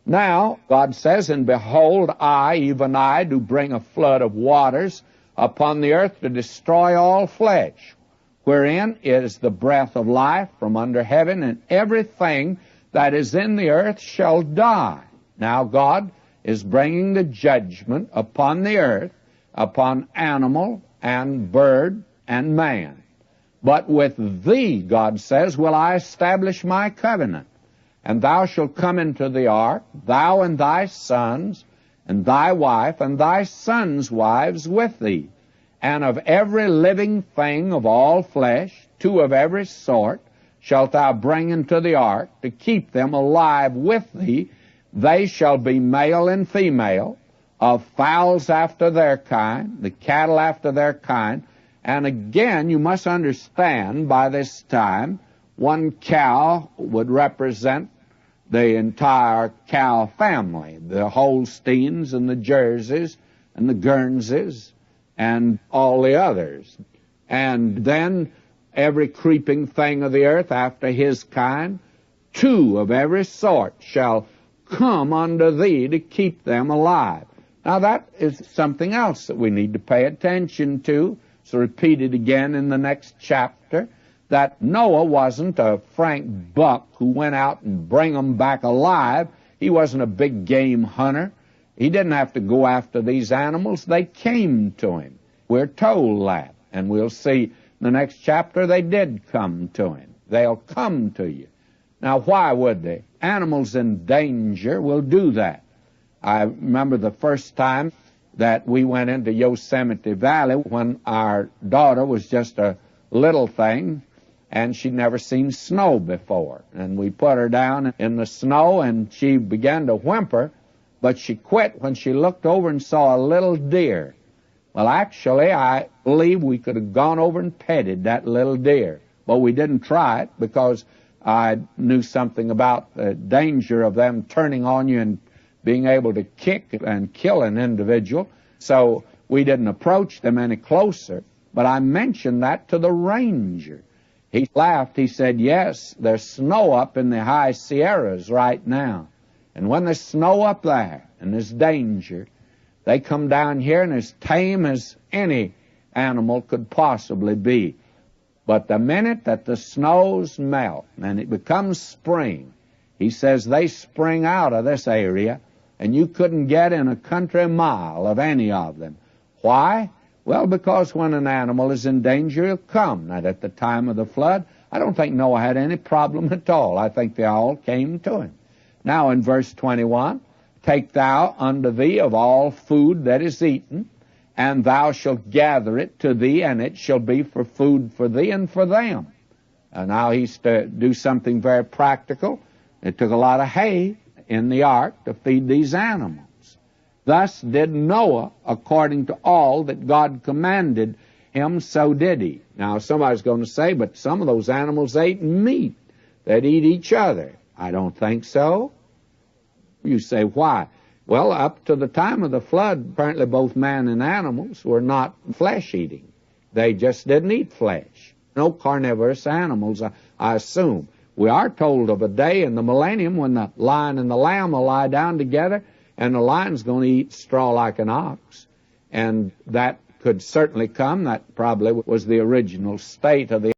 Now, God says, and behold, I, even I, do bring a flood of waters upon the earth to destroy all flesh, wherein is the breath of life from under heaven, and everything that is in the earth shall die. Now God is bringing the judgment upon the earth, upon animal and bird and man. But with thee, God says, will I establish my covenant. And thou shalt come into the ark, thou and thy sons, and thy wife, and thy sons' wives with thee. And of every living thing of all flesh, two of every sort, shalt thou bring into the ark, to keep them alive with thee. They shall be male and female, of fowls after their kind, the cattle after their kind. And again, you must understand, by this time, one cow would represent the entire cow family, the Holsteins and the Jerseys and the Guernseys and all the others. And then every creeping thing of the earth after his kind, two of every sort shall come unto thee to keep them alive. Now that is something else that we need to pay attention to. It's repeated again in the next chapter, that Noah wasn't a Frank Buck who went out and bring them back alive. He wasn't a big game hunter. He didn't have to go after these animals. They came to him. We're told that. And we'll see in the next chapter they did come to him. They'll come to you. Now, why would they? Animals in danger will do that. I remember the first time that we went into Yosemite Valley when our daughter was just a little thing, and she'd never seen snow before. And we put her down in the snow, and she began to whimper, but she quit when she looked over and saw a little deer. Well, actually, I believe we could have gone over and petted that little deer, but we didn't try it because I knew something about the danger of them turning on you and being able to kick and kill an individual, so we didn't approach them any closer. But I mentioned that to the ranger. He laughed. He said, yes, there's snow up in the high Sierras right now. And when there's snow up there and there's danger, they come down here and as tame as any animal could possibly be. But the minute that the snows melt and it becomes spring, he says they spring out of this area, and you couldn't get in a country mile of any of them. Why? Well, because when an animal is in danger, he'll come. Now, at the time of the flood, I don't think Noah had any problem at all. I think they all came to him. Now, in verse 21, take thou unto thee of all food that is eaten, and thou shalt gather it to thee, and it shall be for food for thee and for them. And now he's to do something very practical. It took a lot of hay in the ark to feed these animals. Thus did Noah, according to all that God commanded him, so did he. Now, somebody's going to say, but some of those animals ate meat. They'd eat each other. I don't think so. You say, why? Well, up to the time of the flood, apparently both man and animals were not flesh-eating. They just didn't eat flesh. No carnivorous animals, I assume. We are told of a day in the millennium when the lion and the lamb will lie down together, and the lion's going to eat straw like an ox. And that could certainly come. That probably was the original state of the